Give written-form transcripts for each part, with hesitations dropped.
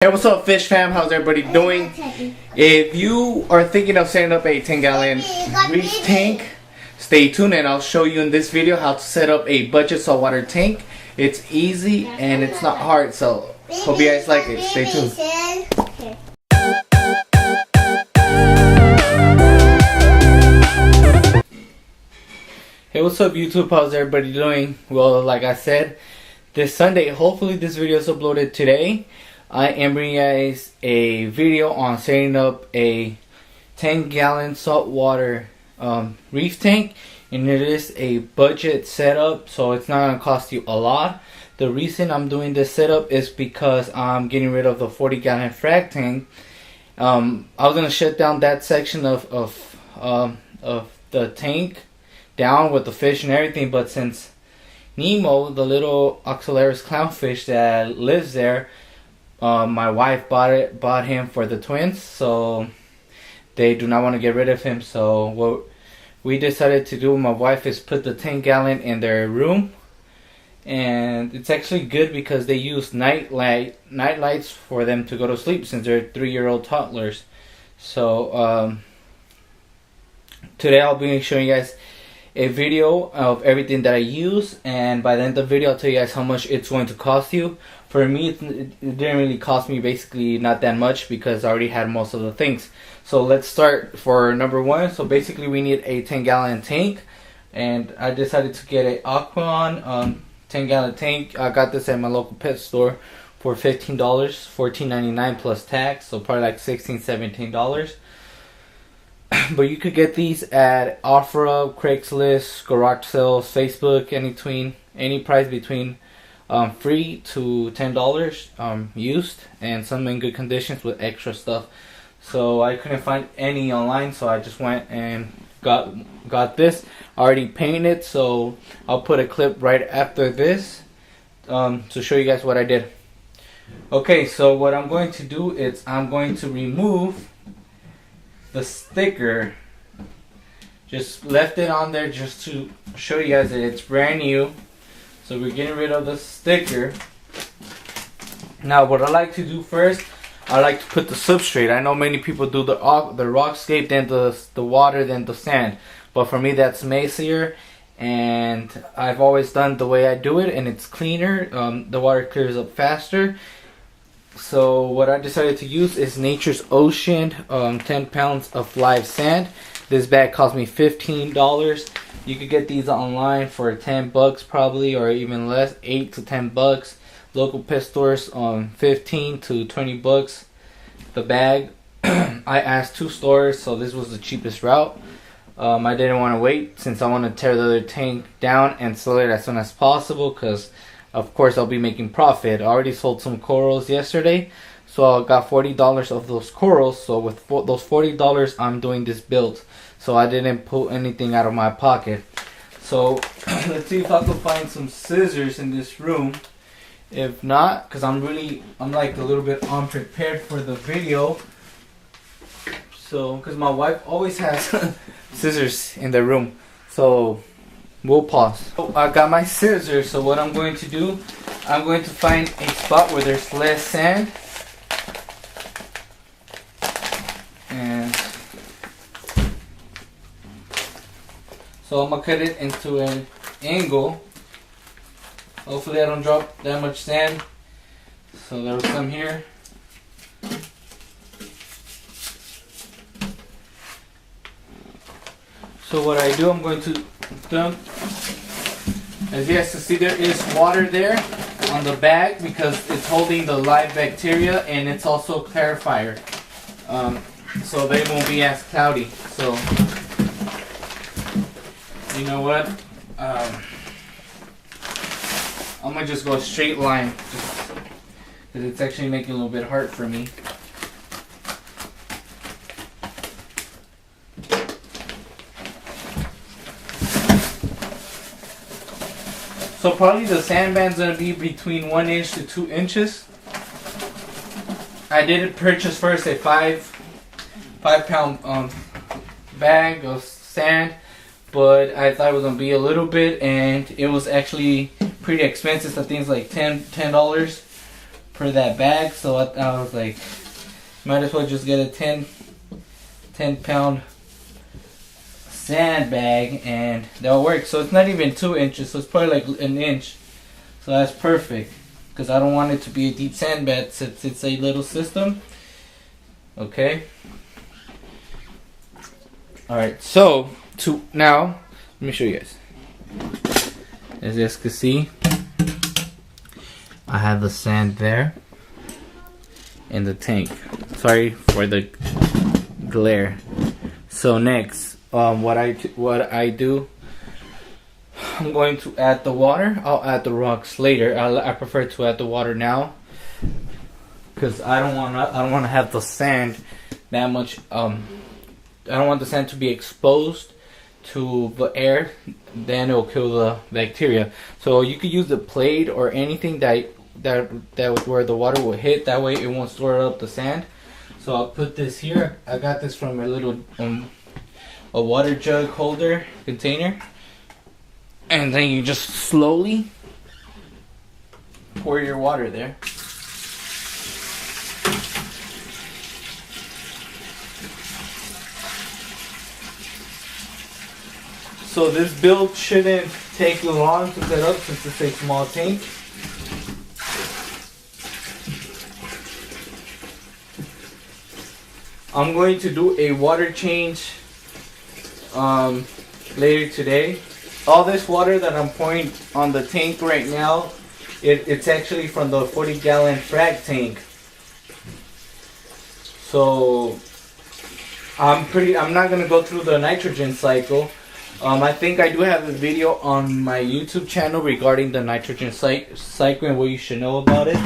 Hey, what's up, fish fam? How's everybody doing? If you are thinking of setting up a 10-gallon Reef tank, stay tuned and I'll show you in this video how to set up a budget saltwater tank. It's easy and it's not hard, so hope you guys like it. Stay tuned. Hey, what's up, YouTube? How's everybody doing? Well, like I said, this Sunday, hopefully this video is uploaded today, I am bringing you guys a video on setting up a 10-gallon saltwater reef tank, and it is a budget setup, so it's not going to cost you a lot. The reason I'm doing this setup is because I'm getting rid of the 40-gallon frag tank. I was going to shut down that section of the tank down with the fish and everything, but since Nemo, the little oxalis clownfish that lives there, my wife bought him for the twins, so they do not want to get rid of him. So what we decided to do with my wife is put the 10-gallon in their room, and it's actually good because they use night lights for them to go to sleep since they're 3-year-old toddlers. So today I'll be showing you guys a video of everything that I use, and by the end of the video I'll tell you guys how much it's going to cost you. For me, it didn't really cost me basically not that much because I already had most of the things. So let's start for number one. So basically we need a 10-gallon tank, and I decided to get an Aquan 10-gallon tank. I got this at my local pet store for $15, $14.99 plus tax, so probably like $16-17. But you could get these at OfferUp, Craigslist, garage sales, Facebook, any price between free to $10 used, and some in good conditions with extra stuff. So I couldn't find any online, so I just went and got this already painted. So I'll put a clip right after this to show you guys what I did. Okay, so what I'm going to do is I'm going to remove the sticker. Just left it on there just to show you guys that it's brand new. So we're getting rid of the sticker. Now what I like to do first, I like to put the substrate. I know many people do the rockscape, then the water, then the sand. But for me that's messier, and I've always done the way I do it, and it's cleaner. The water clears up faster. So what I decided to use is Nature's Ocean 10 pounds of live sand. This bag cost me $15. You could get these online for $10 probably, or even less, $8 to $10. Local pet stores on $15 to $20 the bag. I asked 2 stores, so this was the cheapest route. I didn't want to wait since I want to tear the other tank down and sell it as soon as possible, because of course I'll be making profit. I already sold some corals yesterday, so I got $40 of those corals. So with those $40 I'm doing this build, so I didn't pull anything out of my pocket. So let's see if I can find some scissors in this room. If not, because I'm like a little bit unprepared for the video. So because my wife always has scissors in the room, so we'll pause. So I got my scissors, so what I'm going to do, I'm going to find a spot where there's less sand. And so I'm going to cut it into an angle. Hopefully I don't drop that much sand. So there was some here. So what I do, I'm going to dump. As you guys can see, there is water there on the bag because it's holding the live bacteria, and it's also a clarifier, so they won't be as cloudy. So you know what, I'm gonna just go a straight line just because it's actually making it a little bit hard for me. So probably the sandband's gonna be between 1 inch to 2 inches. I did purchase first a 5-pound bag of sand, but I thought it was gonna be a little bit, and it was actually pretty expensive. I think it's like $10 per that bag, so I was like, might as well just get a 10 pound sand bag and that'll work. So it's not even 2 inches, so it's probably like an inch, so that's perfect because I don't want it to be a deep sand bed since it's a little system. Okay, alright, so now let me show you guys. As you guys can see, I have the sand there in the tank. Sorry for the glare. So next, what I do, I'm going to add the water. I'll add the rocks later. I prefer to add the water now because I don't want to have the sand that much. I don't want the sand to be exposed to the air. Then it'll kill the bacteria. So you could use the plate or anything that where the water will hit. That way it won't store up the sand. So I'll put this here. I got this from a little a water jug holder container, and then you just slowly pour your water there. So this build shouldn't take long to set up since it's a small tank. I'm going to do a water change later today. All this water that I'm pouring on the tank right now, it's actually from the 40-gallon frag tank. So I'm not gonna go through the nitrogen cycle. I think I do have a video on my YouTube channel regarding the nitrogen cycle and what you should know about it.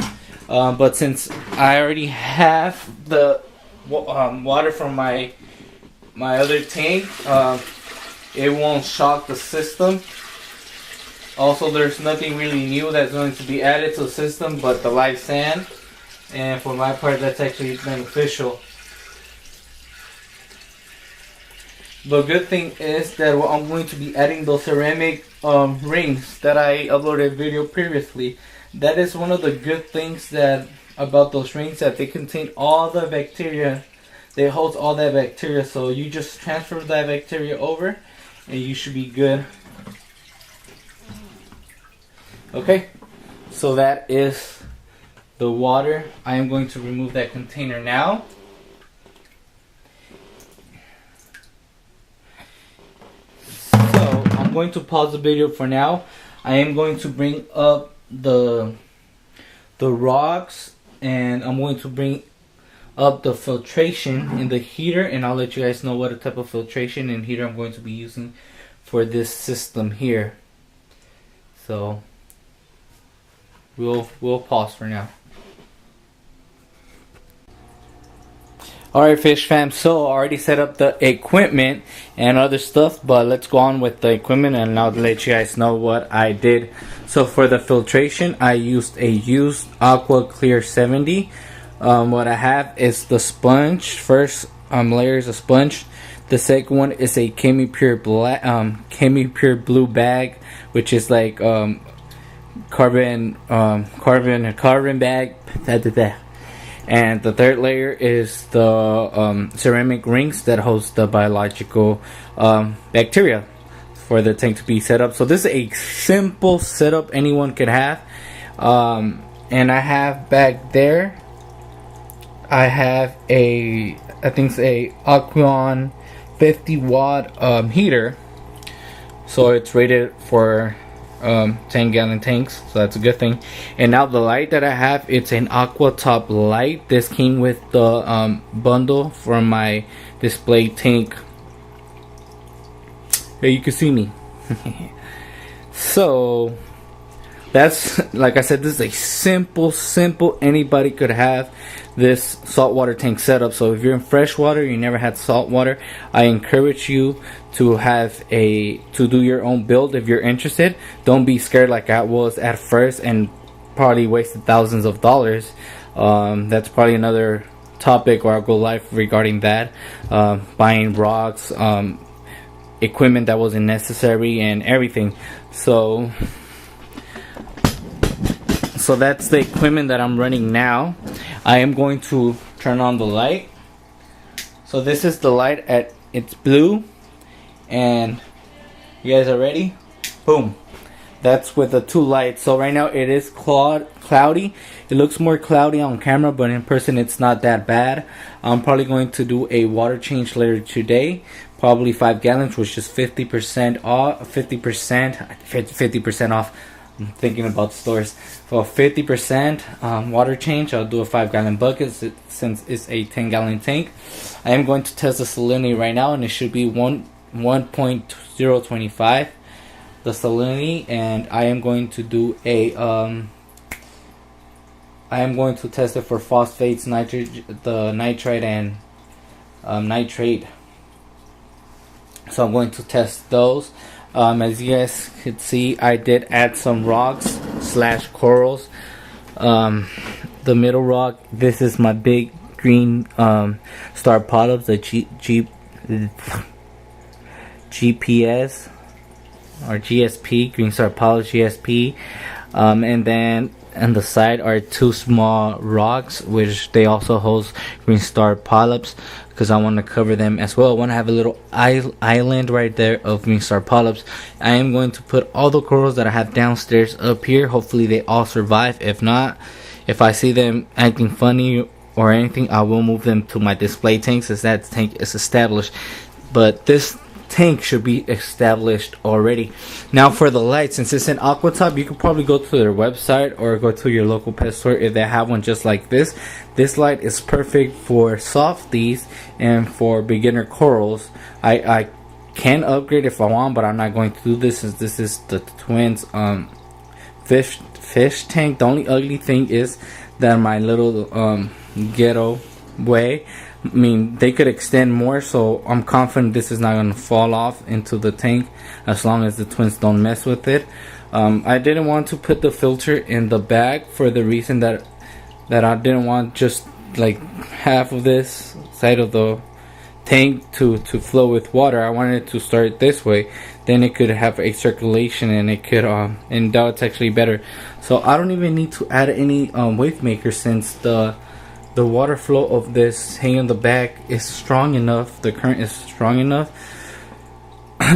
But since I already have the water from my other tank, it won't shock the system. Also, there's nothing really new that's going to be added to the system but the live sand, and for my part that's actually beneficial. The good thing is that I'm going to be adding those ceramic rings that I uploaded a video previously. That is one of the good things about those rings, that they contain all the bacteria. They hold all that bacteria, so you just transfer that bacteria over and you should be good. Okay, so that is the water. I am going to remove that container now. So I'm going to pause the video for now. I am going to bring up the rocks, and I'm going to bring up the filtration in the heater, and I'll let you guys know what type of filtration and heater I'm going to be using for this system here. So we'll pause for now. Alright, fish fam, so I already set up the equipment and other stuff, but let's go on with the equipment and I'll let you guys know what I did. So for the filtration, I used a used Aqua Clear 70. What I have is the sponge. First layer is a sponge. The second one is a Chemipure blue bag, which is like carbon bag. And the third layer is the ceramic rings that host the biological bacteria for the tank to be set up. So this is a simple setup anyone could have. And I have back there, I have I think it's a Aquon 50 watt heater. So it's rated for 10-gallon tanks, so that's a good thing. And now the light that I have, it's an Aqua Top light. This came with the bundle from my display tank. Here you can see me. So that's, like I said, this is a simple anybody could have this saltwater tank setup. So if you're in freshwater, you never had saltwater, I encourage you to do your own build if you're interested. Don't be scared like I was at first and probably wasted thousands of dollars. That's probably another topic, or I'll go live regarding that. Buying rocks, equipment that wasn't necessary and everything. So So that's the equipment that I'm running now. I am going to turn on the light. So this is the light it's blue, and you guys are ready? Boom. That's with the 2 lights. So right now it is cloudy. It looks more cloudy on camera, but in person it's not that bad. I'm probably going to do a water change later today. Probably 5 gallons, which is 50% off. 50% off. I'm thinking about stores. For 50% water change, I'll do a 5-gallon bucket since it's a 10-gallon tank. I am going to test the salinity right now, and it should be 1.025. The salinity, and I am going to do a I am going to test it for phosphates, nitrite and nitrate. So I'm going to test those. As you guys could see, I did add some rocks / corals. The middle rock, this is my big green star polyps, the GPS or GSP, green star polyps GSP, and then on the side are 2 small rocks, which they also host green star polyps, because I want to cover them as well. I want to have a little island right there of green star polyps. I am going to put all the corals that I have downstairs up here. Hopefully they all survive. If not, if I see them acting funny or anything, I will move them to my display tanks, as that tank is established. But this tank should be established already. Now for the light, since it's an aqua top, you could probably go to their website or go to your local pet store if they have one just like this. This light is perfect for softies and for beginner corals. I can upgrade if I want, but I'm not going to do this, since this is the twins fish tank. The only ugly thing is that my little ghetto way, I mean, they could extend more, so I'm confident this is not going to fall off into the tank as long as the twins don't mess with it. I didn't want to put the filter in the bag for the reason that I didn't want just like half of this side of the tank to flow with water. I wanted it to start this way, then it could have a circulation, and it could and that's actually better. So I don't even need to add any wave maker, since the water flow of this hang in the back is strong enough. The current is strong enough.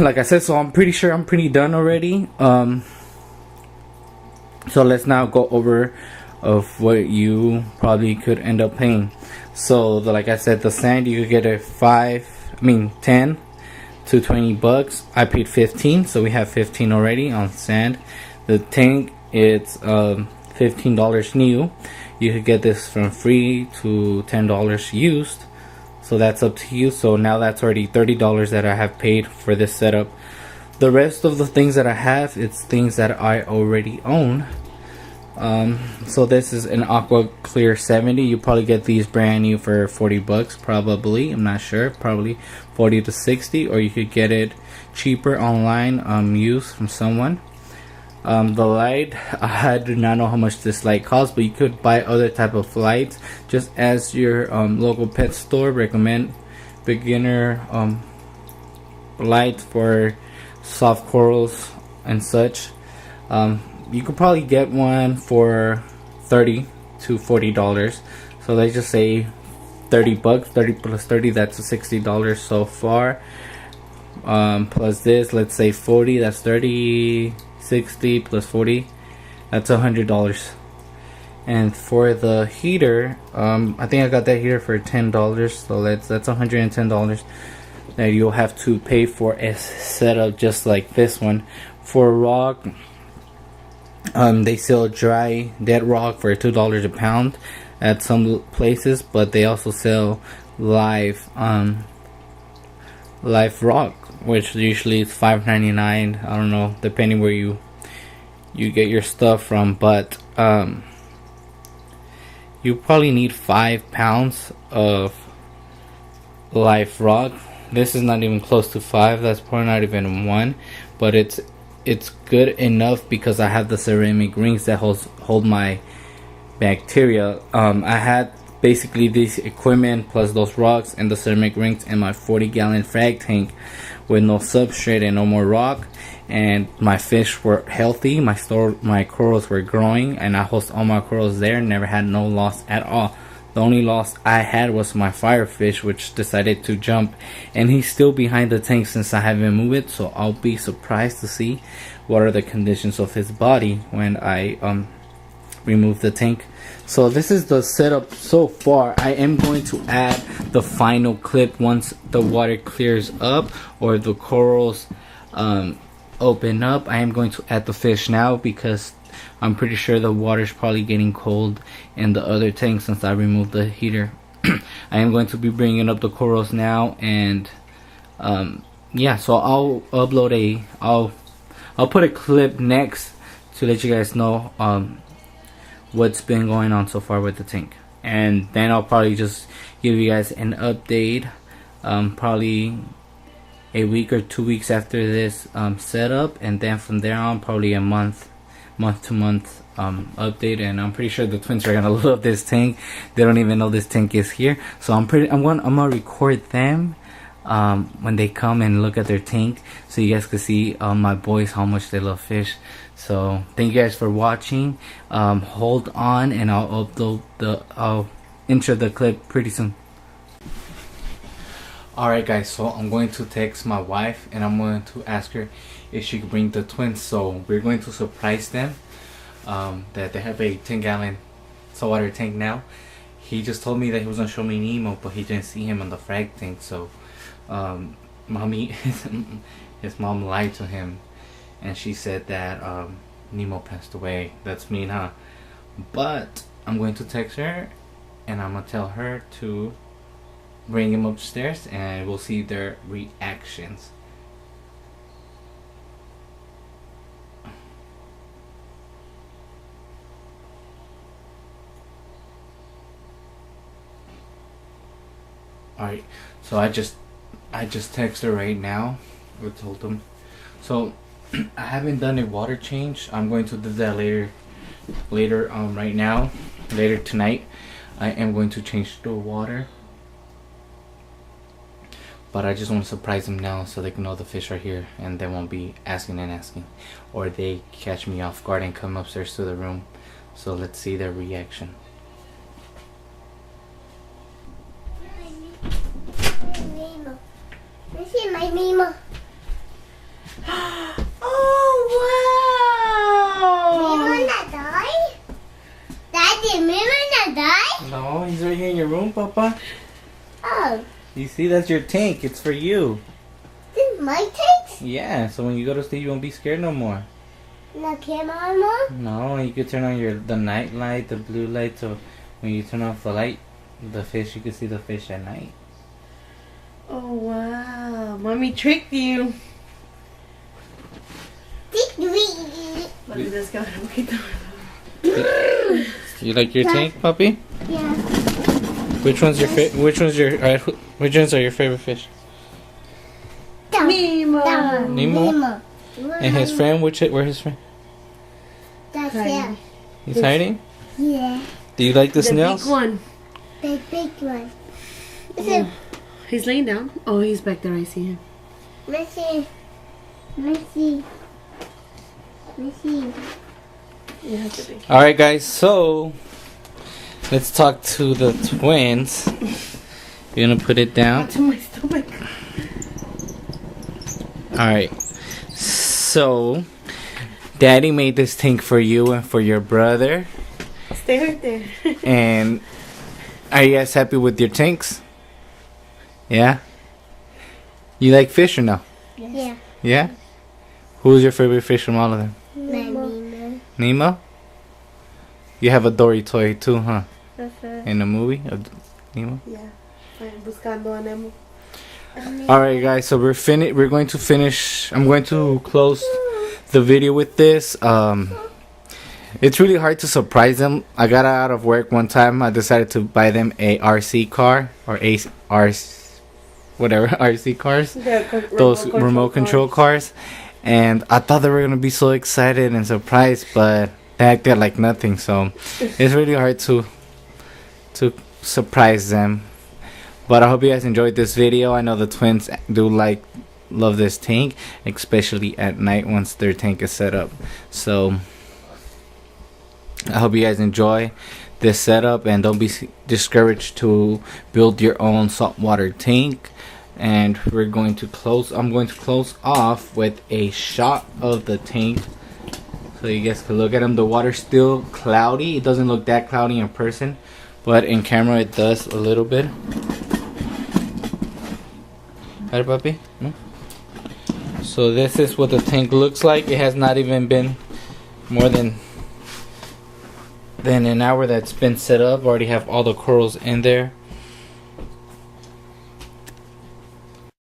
Like I said, so I'm pretty sure I'm pretty done already. So let's now go over of what you probably could end up paying. So like I said, the sand, you could get a 10 to 20 bucks. I paid 15, so we have 15 already on sand. The tank, it's $15 new. You could get this from free to $10 used, so that's up to you. So now that's already $30 that I have paid for this setup. The rest of the things that I have, it's things that I already own. So this is an Aqua Clear 70. You probably get these brand new for 40 bucks, probably. I'm not sure, probably 40 to 60, or you could get it cheaper online, used from someone. The light, I do not know how much this light costs, but you could buy other type of lights, just as your local pet store recommend beginner lights for soft corals and such. You could probably get one for $30 to $40. So let's just say 30 bucks, 30 plus 30, that's $60 so far. Plus this, let's say 40, that's 30. 60 plus 40, that's $100. And for the heater, I think I got that heater for $10, so that's $110 that you'll have to pay for a setup just like this one. For rock, they sell dry dead rock for $2 a pound at some places, but they also sell live rock, which usually is $5.99. I don't know, depending where you get your stuff from, but you probably need 5 pounds of live rock. This is not even close to 5. That's probably not even 1, but it's good enough because I have the ceramic rings that hold my bacteria. I had basically this equipment plus those rocks and the ceramic rings and my 40-gallon frag tank with no substrate and no more rock. And my fish were healthy, my corals were growing, and I host all my corals there. Never had no loss at all. The only loss I had was my firefish, which decided to jump, and he's still behind the tank since I haven't moved it. So I'll be surprised to see what are the conditions of his body when I remove the tank. So this is the setup so far. I am going to add the final clip once the water clears up or the corals open up. I am going to add the fish now because I'm pretty sure the water's probably getting cold in the other tank since I removed the heater. I am going to be bringing up the corals now, and yeah, so I'll upload I'll put a clip next to let you guys know what's been going on so far with the tank, and then I'll probably just give you guys an update probably a week or 2 weeks after this setup, and then from there on probably a month to month update. And I'm pretty sure the twins are gonna love this tank. They don't even know this tank is here, so I'm gonna record them when they come and look at their tank, so you guys can see my boys how much they love fish. So thank you guys for watching. Hold on, and I'll intro the clip pretty soon. Alright guys, so I'm going to text my wife and I'm going to ask her if she could bring the twins. So we're going to surprise them that they have a 10-gallon saltwater tank now. He just told me that he was going to show me Nemo, but he didn't see him on the frag tank. So his mom lied to him, and she said that Nemo passed away. That's mean, huh? But I'm going to text her and I'm going to tell her to bring him upstairs, and we'll see their reactions. Alright, so I just texted her right now. I told them. So I haven't done a water change. I'm going to do that later right now, later tonight. I am going to change the water, but I just want to surprise them now so they can know the fish are here and they won't be asking, or they catch me off guard and come upstairs to the room. So let's see their reaction. This is my Nemo. Oh wow! Nemo not die? Daddy, Nemo not die? No, he's right here in your room, Papa. Oh, You see, that's your tank. It's for you. this is my tank? Yeah, so when you go to sleep, you won't be scared no more. No camera more? No, you could turn on the night light, the blue light, so when you turn off the light, the fish, you can see the fish at night. Oh wow! Mommy tricked you. Let me just go ahead and wait the You like your tank, puppy? Yeah. Which ones are your favorite fish? Nemo. Nemo? And his friend, where's his friend? That's Hiding. it. He's hiding? Yeah. Do you like the The snails? big one. The big one. Oh. He's laying down. Oh, he's back there. I see him. Missy. Missy. Missy. Yeah, that's a big. Alright guys, so let's talk to the twins. You're gonna put it down. To my stomach. Alright, so Daddy made this tank for you and for your brother. Stay right there. And are you guys happy with your tanks? Yeah? You like fish or no? Yeah. Yeah? Who's your favorite fish from all of them? Nemo. Nemo? You have a Dory toy too, huh? In the movie of Nemo? Yeah. Buscando a Nemo. Alright guys, so we're going to finish. I'm going to close the video with this. It's really hard to surprise them. I got out of work one time. I decided to buy them a RC car or RC cars. Those remote control cars. And I thought they were gonna be so excited and surprised, but they acted like nothing. So it's really hard to surprise them. But I hope you guys enjoyed this video. I know the twins do love this tank, especially at night once their tank is set up. So I hope you guys enjoy this setup and don't be discouraged to build your own saltwater tank. And I'm going to close off with a shot of the tank so you guys can look at them. The water's still cloudy. It doesn't look that cloudy in person, but in camera it does a little bit. Right, puppy? No? So this is what the tank looks like. It has not even been more than an hour that's been set up. Already have all the corals in there.